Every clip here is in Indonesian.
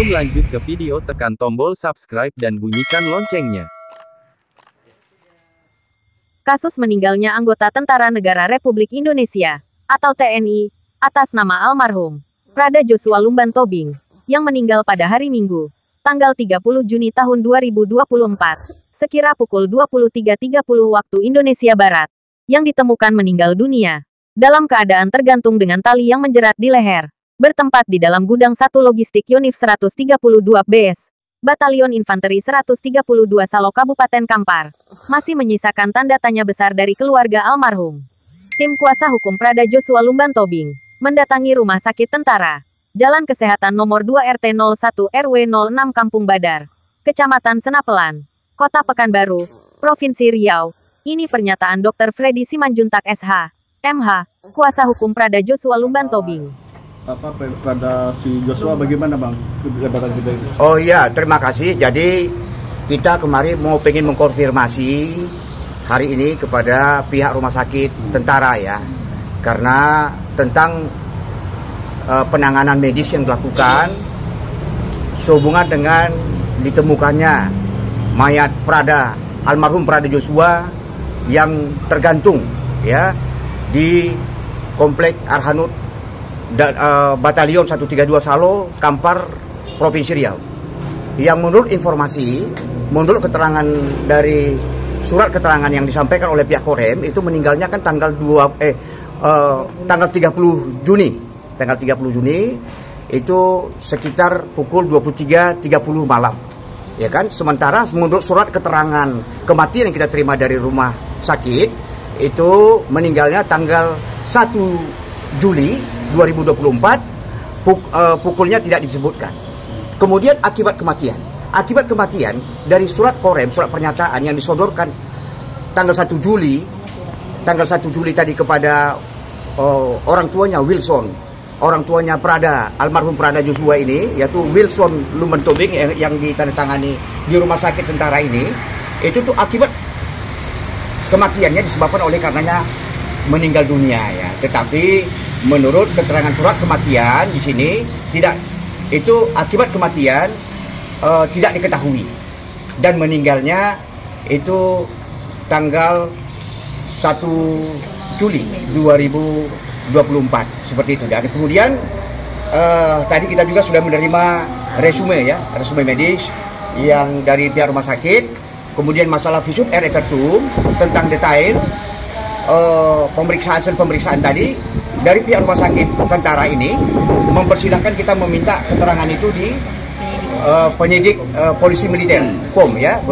Sebelum lanjut ke video, tekan tombol subscribe dan bunyikan loncengnya. Kasus meninggalnya anggota Tentara Negara Republik Indonesia, atau TNI, atas nama almarhum Prada Joshua Lumban Tobing, yang meninggal pada hari Minggu, tanggal 30 Juni tahun 2024, sekira pukul 23.30 waktu Indonesia Barat, yang ditemukan meninggal dunia, dalam keadaan tergantung dengan tali yang menjerat di leher, bertempat di dalam gudang 1 logistik Yonif 132 BS, Batalion Infanteri 132 Salo Kabupaten Kampar, masih menyisakan tanda tanya besar dari keluarga almarhum. Tim kuasa hukum Prada Joshua Lumban Tobing mendatangi Rumah Sakit Tentara, Jalan Kesehatan Nomor 2 RT 01 RW 06 Kampung Badar, Kecamatan Senapelan, Kota Pekanbaru, Provinsi Riau. Ini pernyataan Dr. Freddy Simanjuntak SH, MH, kuasa hukum Prada Joshua Lumban Tobing. Pada si Joshua bagaimana Bang? Oh iya, terima kasih. Jadi kita kemarin pengen mengkonfirmasi hari ini kepada pihak rumah sakit tentara ya, karena tentang penanganan medis yang dilakukan sehubungan dengan ditemukannya mayat almarhum Prada Joshua yang tergantung ya di Komplek Arhanud Batalion 132 Salo Kampar Provinsi Riau, yang menurut keterangan dari surat keterangan yang disampaikan oleh pihak Korem itu meninggalnya kan tanggal 30 Juni itu sekitar pukul 23.30 malam ya kan. Sementara menurut surat keterangan kematian yang kita terima dari rumah sakit itu meninggalnya tanggal 1 Juli 2024, pukulnya tidak disebutkan. Kemudian akibat kematian dari surat Korem, surat pernyataan yang disodorkan tanggal 1 Juli tadi kepada orang tuanya Wilson, orang tuanya almarhum Prada Joshua ini, yaitu Wilson Lumban Tobing yang ditandatangani di rumah sakit tentara ini, itu tuh akibat kematiannya disebabkan oleh karenanya meninggal dunia ya. Tetapi menurut keterangan surat kematian di sini akibat kematian tidak diketahui, dan meninggalnya itu tanggal 1 Juli 2024 seperti itu. Dan kemudian tadi kita juga sudah menerima resume medis yang dari pihak rumah sakit. Kemudian masalah visum et repertum tentang detail pemeriksaan tadi dari pihak rumah sakit tentara ini mempersilahkan kita meminta keterangan itu di penyidik polisi militer POM ya,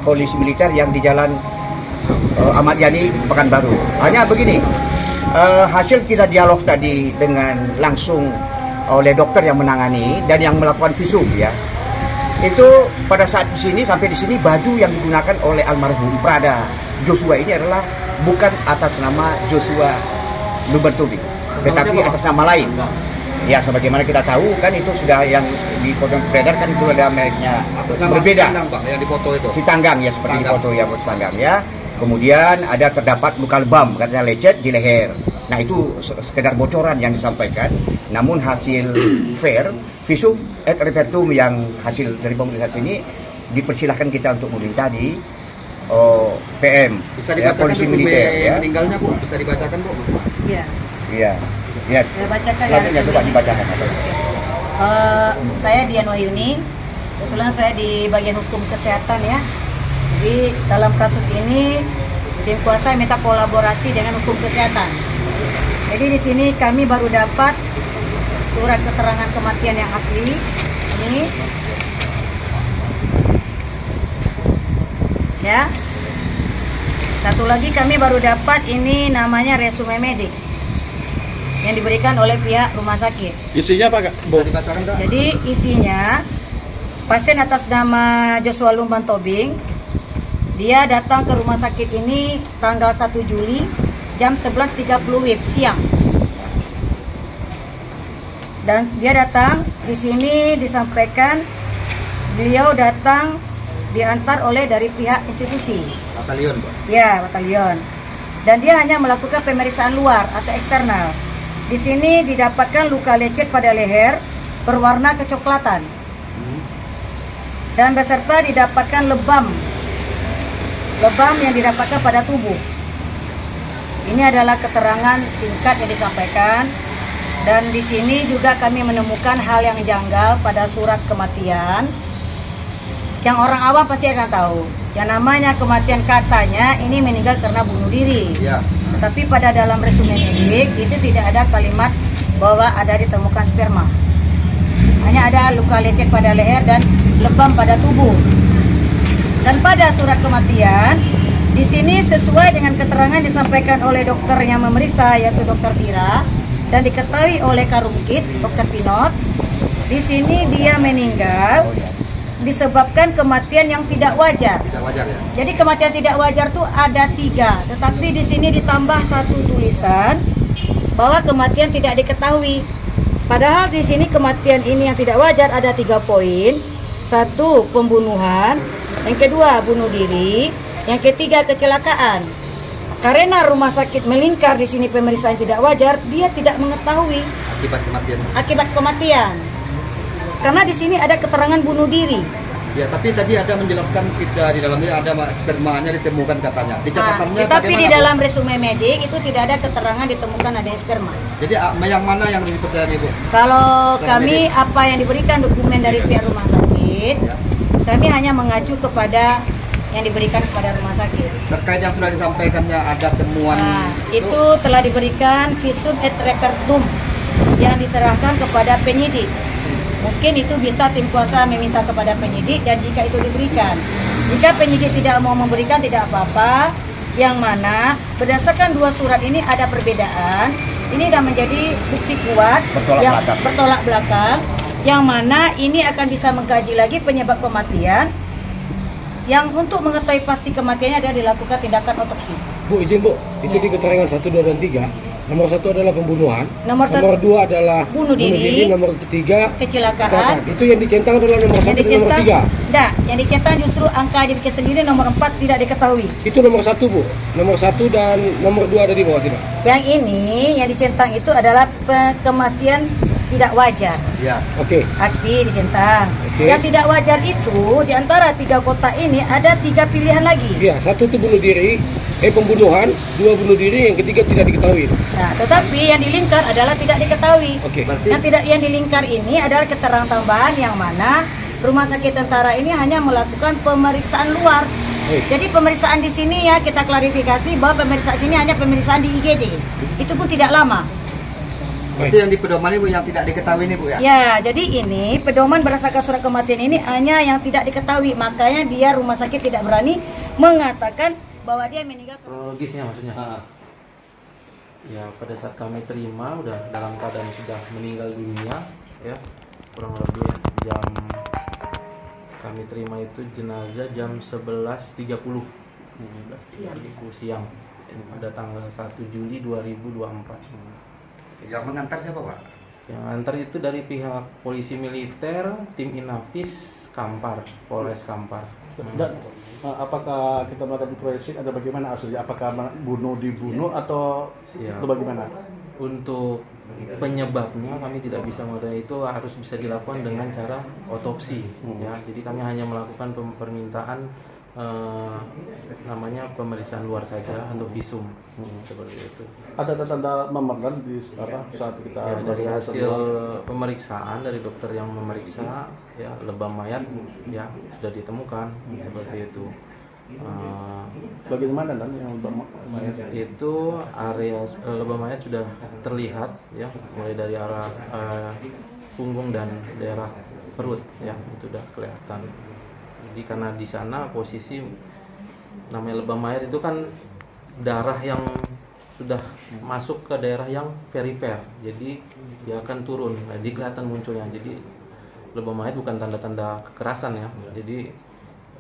polisi militer yang di Jalan Ahmad Yani Pekanbaru. Hanya begini, hasil kita dialog tadi dengan langsung oleh dokter yang menangani dan yang melakukan visum ya, itu pada saat sampai di sini baju yang digunakan oleh almarhum Prada Joshua ini adalah bukan atas nama Joshua Lumban Tobing, tetapi atas nama lain. Ya, sebagaimana kita tahu kan itu sudah yang di foto beredar kan itu ada mereknya berbeda. Yang di foto itu. Si Tanggang ya, seperti di foto yang Tanggang ya. Kemudian ada terdapat luka lebam katanya lecet di leher. Nah itu sekedar bocoran yang disampaikan. Namun hasil visum et repertum yang hasil dari pemeriksaan ini dipersilahkan kita untuk meminta di PM, bisa dibacakan ya, polisi militer ya. Meninggalnya Bu, bisa dibacakan Bu? Iya. Iya. Ya. Saya bacakan ya. Coba dibacakan. Saya Dian Wahyuni, kebetulan saya di bagian hukum kesehatan ya. Jadi dalam kasus ini tim kuasa minta kolaborasi dengan hukum kesehatan. Jadi di sini kami baru dapat surat keterangan kematian yang asli. Ini ya. Satu lagi kami baru dapat ini namanya resume medik yang diberikan oleh pihak rumah sakit. Isinya apa Kak? Bisa dibacakan Kak? Jadi isinya pasien atas nama Joshua Lumban Tobing, dia datang ke rumah sakit ini tanggal 1 Juli jam 11.30 WIB siang. Dan dia datang di sini disampaikan beliau datang diantar oleh dari pihak institusi. Batalion, Pak? Ya, batalion. Dan dia hanya melakukan pemeriksaan luar atau eksternal. Di sini didapatkan luka lecet pada leher berwarna kecoklatan. dan beserta didapatkan lebam yang didapatkan pada tubuh. Ini adalah keterangan singkat yang disampaikan, dan di sini juga kami menemukan hal yang janggal pada surat kematian yang orang awam pasti akan tahu. Yang namanya kematian katanya ini meninggal karena bunuh diri. Ya. Tapi pada dalam resume medik itu tidak ada kalimat bahwa ada ditemukan sperma. Hanya ada luka lecet pada leher dan lebam pada tubuh. Dan pada surat kematian di sini sesuai dengan keterangan disampaikan oleh dokter yang memeriksa, yaitu Dokter Vira, dan diketahui oleh Karungkit, Dokter Pinot. Di sini dia meninggal disebabkan kematian yang tidak wajar. Tidak wajar ya. Jadi kematian tidak wajar tuh ada 3, tetapi di sini ditambah 1 tulisan bahwa kematian tidak diketahui. Padahal di sini kematian ini yang tidak wajar ada 3 poin. 1, pembunuhan. Yang kedua, bunuh diri. Yang ketiga, kecelakaan. Karena rumah sakit melingkar di sini pemeriksaan tidak wajar, dia tidak mengetahui akibat kematian. Karena di sini ada keterangan bunuh diri. Ya, tapi tadi ada menjelaskan tidak di dalamnya ada spermanya ditemukan katanya. Di catatannya tapi di dalam resume medik itu tidak ada keterangan ditemukan ada sperma. Jadi yang mana yang dipercaya Ibu? Kalau Secara kami medik. apa yang diberikan dokumen dari pihak rumah sakit, Ya. kami hanya mengacu kepada yang diberikan kepada rumah sakit. Terkait yang sudah disampaikannya ada temuan Itu telah diberikan visum et repertum yang diterahkan kepada penyidik. Mungkin itu bisa tim kuasa meminta kepada penyidik, dan jika itu diberikan. Jika penyidik tidak mau memberikan tidak apa-apa. Yang mana berdasarkan 2 surat ini ada perbedaan. Ini sudah menjadi bukti kuat bertolak belakang. Yang mana ini akan bisa mengkaji lagi penyebab kematian. Yang untuk mengetahui pasti kematiannya adalah dilakukan tindakan otopsi. Bu, izin Bu, itu di keterangan 1, 2, dan 3. Nomor 1 adalah pembunuhan. Nomor 2 adalah bunuh diri. Nomor 3 Kecelakaan. Itu yang dicentang adalah nomor 1 dan nomor 3. Enggak, yang dicentang justru angka dibikin sendiri, nomor 4 tidak diketahui. Itu nomor 1 Bu. Nomor 1 dan nomor 2 ada di bawah tidak? Yang ini yang dicentang itu adalah kematian tidak wajar. Ya. Oke. Arti dicentang. Oke. Yang tidak wajar itu di antara 3 kotak ini ada 3 pilihan lagi. Iya, 1 itu bunuh diri, pembunuhan, 2 bunuh diri, yang ketiga tidak diketahui. Nah, tetapi yang dilingkar adalah tidak diketahui. Oke. Yang dilingkar ini adalah keterangan tambahan yang mana Rumah Sakit Tentara ini hanya melakukan pemeriksaan luar. Jadi pemeriksaan di sini ya kita klarifikasi bahwa pemeriksaan sini hanya pemeriksaan di IGD. Itu pun tidak lama. Itu yang di pedoman Ibu yang tidak diketahui ini Bu ya? Ya, jadi ini pedoman berdasarkan surat kematian ini hanya yang tidak diketahui. Makanya dia rumah sakit tidak berani mengatakan bahwa dia meninggal. Kronologisnya maksudnya. Ya, pada saat kami terima udah dalam keadaan sudah meninggal dunia ya. Kurang lebih jam kami terima itu jenazah jam 11.30 siang pada tanggal 1 Juli 2024. Yang mengantar siapa Pak? Yang antar itu dari pihak polisi militer, tim Inafis, Kampar, Polres Kampar. Dan apakah kita melakukan forensik atau bagaimana aslinya? Apakah dibunuh atau bagaimana? Untuk penyebabnya kami tidak bisa mengetahui, itu harus bisa dilakukan dengan cara otopsi. Ya, jadi kami hanya melakukan permintaan namanya pemeriksaan luar saja untuk visum seperti itu. Ada tanda memerlukan di saat kita ya, dari hasil pemeriksaan dari dokter yang memeriksa ya lebam mayat ya sudah ditemukan seperti itu. Bagaimana dan yang lebam mayat itu area lebam mayat sudah terlihat ya mulai dari arah punggung dan daerah perut ya itu sudah kelihatan. Jadi karena di sana posisi namanya lebam mayat itu kan darah yang sudah masuk ke daerah yang perifer, jadi dia akan turun, jadi kelihatan munculnya. Jadi lebam mayat bukan tanda-tanda kekerasan ya, jadi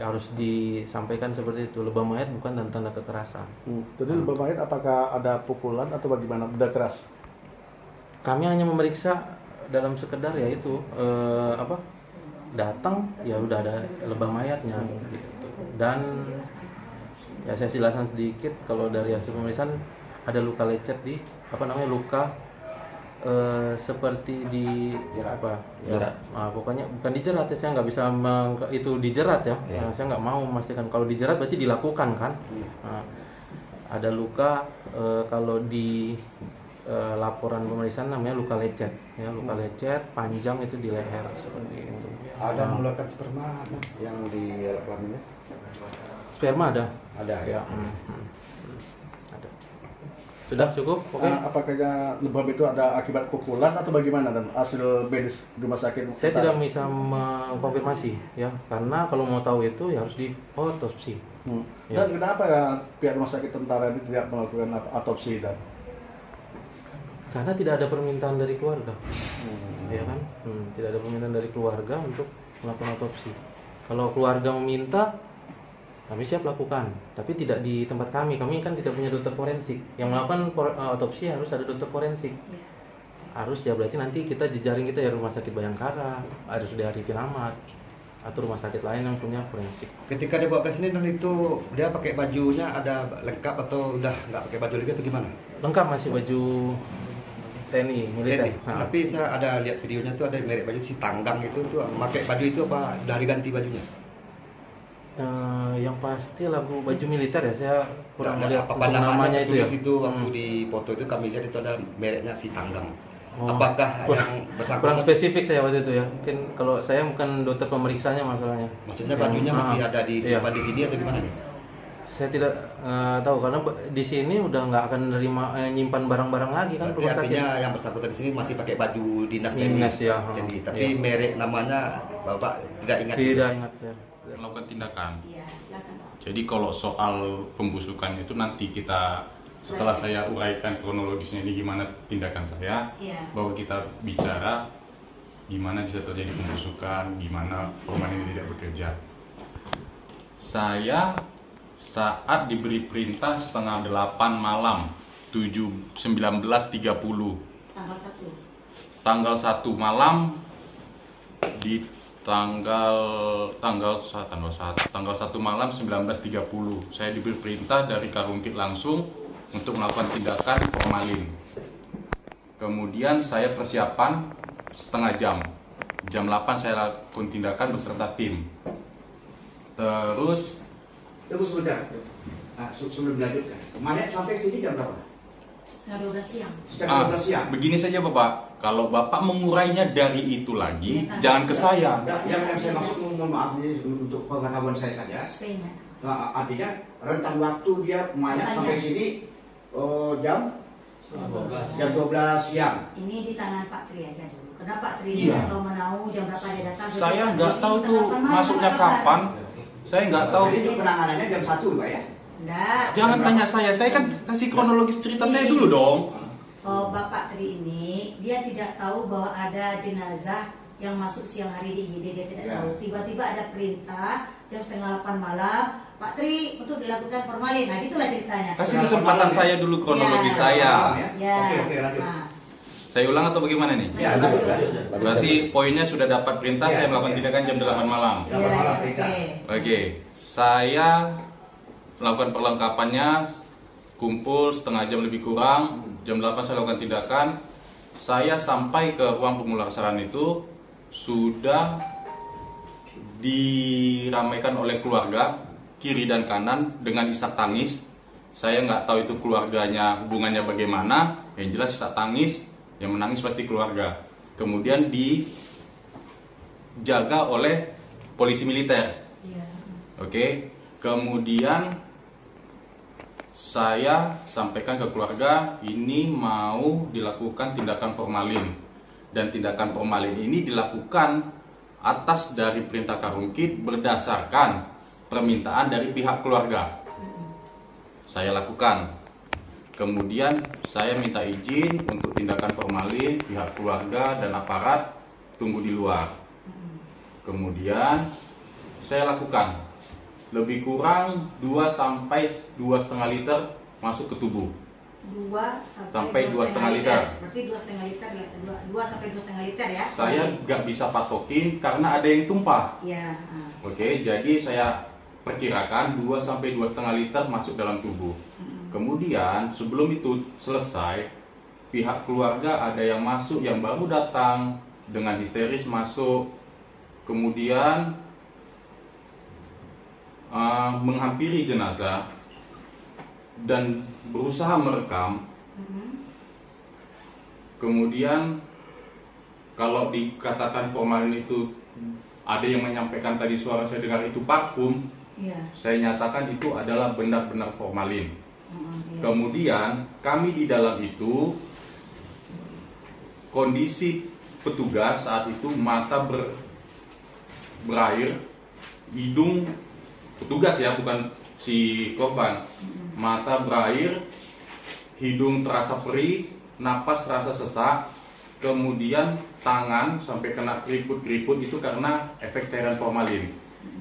harus disampaikan seperti itu. Lebam mayat bukan tanda-tanda kekerasan. Jadi lebam mayat apakah ada pukulan atau bagaimana? Benda keras? Kami hanya memeriksa dalam sekedar ya itu datang ya udah ada lebam mayatnya gitu. Dan ya saya jelaskan sedikit kalau dari hasil pemeriksaan ada luka lecet di luka seperti di apa? Jerat. Nah, pokoknya bukan dijerat ya, saya nggak bisa itu dijerat ya. Nah, saya nggak mau memastikan kalau dijerat berarti dilakukan kan. Nah, ada luka kalau di laporan pemeriksaan namanya luka lecet ya, luka lecet panjang itu di leher seperti itu. Ada mengeluarkan sperma yang di kelaminnya? Sperma ada Ya. Ada. Sudah cukup? Oke. Apakah lebam itu ada akibat pukulan atau bagaimana, dan hasil medis rumah sakit? Saya tidak bisa mengkonfirmasi ya, karena kalau mau tahu itu ya harus di otopsi. Ya. Dan kenapa ya pihak rumah sakit tentara ini tidak melakukan otopsi dan? Karena tidak ada permintaan dari keluarga, ya kan? Tidak ada permintaan dari keluarga untuk melakukan otopsi. Kalau keluarga meminta, kami siap lakukan, tapi tidak di tempat kami. Kami kan tidak punya dokter forensik. Yang melakukan otopsi harus ada dokter forensik. Harus ya, berarti nanti kita jejaring kita ya Rumah Sakit Bayangkara, harus dari Arifin Ahmad, atau rumah sakit lain yang punya forensik. Ketika dibawa ke sini dan itu dia pakai bajunya ada lengkap atau udah nggak pakai baju lagi atau gimana? Lengkap, masih baju TNI militer. Nah. Tapi saya ada lihat videonya tuh ada merek baju si Tanggang itu tuh pakai baju itu apa dari ganti bajunya? Yang pasti lagu baju militer ya, saya kurang melihat apa namanya itu ya. Itu waktu di foto itu kami lihat itu ada mereknya si Tanggang. Apakah yang bersangkutan? Kurang spesifik saya waktu itu ya. Mungkin kalau saya bukan dokter pemeriksanya masalahnya. Maksudnya bajunya masih ada di simpan di sini atau gimana nih? Saya tidak tahu karena di sini udah nggak akan menerima nyimpan barang-barang lagi kan. Berarti artinya yang bersangkutan di sini masih pakai baju dinas ya. Jadi, tapi merek namanya Bapak tidak ingat? Tidak ingat saya. Melakukan tindakan. Jadi kalau soal pembusukan itu nanti kita setelah saya uraikan kronologisnya ini gimana tindakan saya, bahwa kita bicara gimana bisa terjadi pembusukan, gimana formalin ini tidak bekerja. Saya saat diberi perintah 7:30 malam 19.30 tanggal 1 malam di tanggal 1 malam 19.30 saya diberi perintah dari Karungkit langsung untuk melakukan tindakan formalin. Kemudian saya persiapan setengah jam. Jam 8 saya lakukan tindakan beserta tim. Terus Tunggu sebentar. Sebelum dilanjutkan. Manet sampai sini jam berapa? Setengah 12 siang. Setengah 12 siang. Begini saja Bapak, kalau Bapak mengurainya dari itu lagi, jangan ke saya. Yang saya maksud, mohon maaf ini untuk pengetahuan saya saja. Artinya rentang waktu dia mayat sampai sini jam 12 siang. Ini di tangan Pak Tri aja dulu. Karena Pak Tri ini atau menau jam berapa dia datang. Saya nggak tahu tuh masuknya kapan. Saya nggak tahu. Jadi itu penanganannya jam 1 Pak ya? Enggak. Jangan tanya saya kan kasih kronologis cerita saya dulu dong. Oh, Bapak Tri ini dia tidak tahu bahwa ada jenazah yang masuk siang hari di IGD, dia tidak tahu. Tiba-tiba ada perintah jam 7:30 malam, Pak Tri untuk dilakukan formalin. Nah, gitulah ceritanya. Kasih kesempatan saya dulu kronologi saya. Oke, lanjut. Saya ulang atau bagaimana nih? Ya, lanjut. Berarti poinnya sudah dapat perintah saya melakukan tindakan jam 8 malam. Oke, saya melakukan perlengkapannya, kumpul setengah jam lebih kurang, jam 8 saya lakukan tindakan. Saya sampai ke ruang pemulasaran itu sudah diramaikan oleh keluarga kiri dan kanan dengan isak tangis. Saya nggak tahu itu keluarganya hubungannya bagaimana, yang jelas isak tangis, yang menangis pasti keluarga. Kemudian dijaga oleh polisi militer. Oke. Kemudian saya sampaikan ke keluarga ini mau dilakukan tindakan formalin, dan tindakan formalin ini dilakukan atas dari perintah Karungkit berdasarkan permintaan dari pihak keluarga. Saya lakukan. Kemudian saya minta izin untuk tindakan formalin, pihak keluarga dan aparat tunggu di luar. Kemudian saya lakukan. Lebih kurang 2 sampai 2,5 liter masuk ke tubuh. 2 sampai 2,5 liter. Berarti 2,5 liter, 2 sampai 2,5 liter ya? Saya nggak bisa patokin karena ada yang tumpah. Iya. Oke, jadi saya perkirakan 2 sampai 2,5 liter masuk dalam tubuh. Kemudian sebelum itu selesai, pihak keluarga ada yang masuk, yang baru datang dengan histeris masuk, kemudian menghampiri jenazah dan berusaha merekam. Kemudian kalau dikatakan formalin itu, ada yang menyampaikan tadi suara saya dengar itu parfum, saya nyatakan itu adalah benar-benar formalin. Kemudian kami di dalam itu, kondisi petugas saat itu mata berair, hidung petugas ya, bukan si korban, mata berair, hidung terasa perih, napas terasa sesak, kemudian tangan sampai kena keriput-keriput itu karena efek cairan formalin.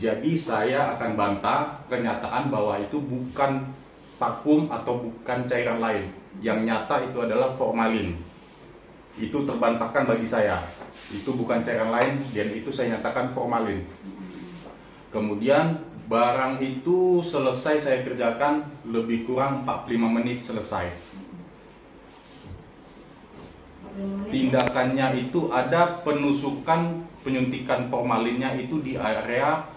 Jadi saya akan bantah kenyataan bahwa itu bukan parfum atau bukan cairan lain. Yang nyata itu adalah formalin. Itu terbantahkan bagi saya. Itu bukan cairan lain dan itu saya nyatakan formalin. Kemudian barang itu selesai saya kerjakan lebih kurang 45 menit selesai. Tindakannya itu ada penusukan, penyuntikan formalinnya itu di area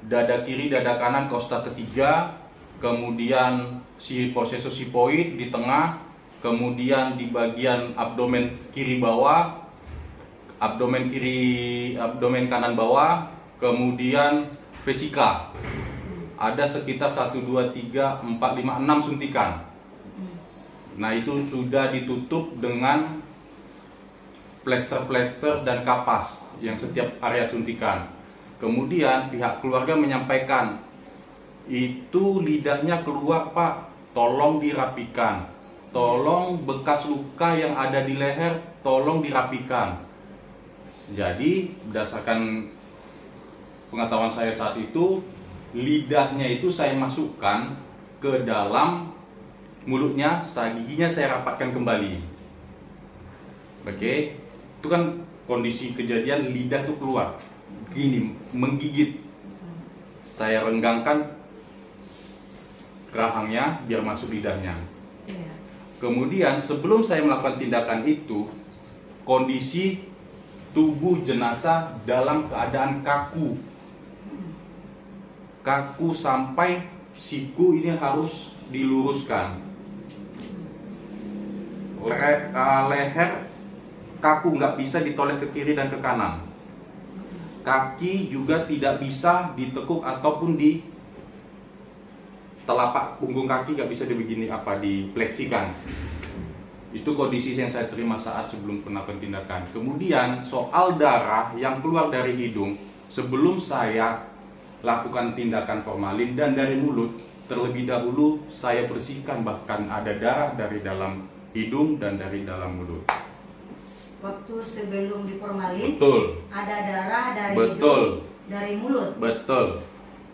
dada kiri, dada kanan, kosta ketiga, kemudian si posesus sipoid di tengah, kemudian di bagian abdomen kiri bawah, abdomen kanan bawah, kemudian vesika. Ada sekitar 1, 2, 3, 4, 5, 6 suntikan. Nah itu sudah ditutup dengan plester-plester dan kapas yang setiap area suntikan. Kemudian pihak keluarga menyampaikan, itu lidahnya keluar Pak, tolong dirapikan. Tolong bekas luka yang ada di leher, tolong dirapikan. Jadi berdasarkan pengetahuan saya saat itu, lidahnya itu saya masukkan ke dalam mulutnya, giginya saya rapatkan kembali. Oke, itu kan kondisi kejadian lidah tuh keluar, gini, menggigit. Saya renggangkan rahangnya biar masuk lidahnya. Kemudian sebelum saya melakukan tindakan itu, kondisi tubuh jenazah dalam keadaan kaku. Kaku sampai siku ini harus diluruskan. Leher kaku, nggak bisa ditoleh ke kiri dan ke kanan. Kaki juga tidak bisa ditekuk ataupun di telapak punggung kaki nggak bisa dibegini dipleksikan. Itu kondisi yang saya terima saat sebelum melakukan tindakan. Kemudian soal darah yang keluar dari hidung, sebelum saya lakukan tindakan formalin dan dari mulut, terlebih dahulu saya bersihkan, bahkan ada darah dari dalam hidung dan dari dalam mulut. Waktu sebelum diformalin, betul, ada darah dari betul, hidung, dari mulut. Betul.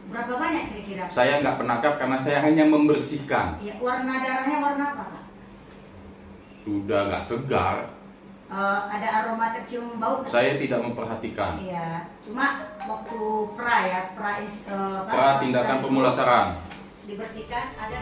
Berapa banyak kira-kira? Saya nggak penangkap karena saya hanya membersihkan. Ya, warna darahnya warna apa Pak? Sudah nggak segar. Ada aroma tercium bau? Saya tidak memperhatikan. Iya, cuma waktu pra tindakan pemulasaran. dibersihkan ada.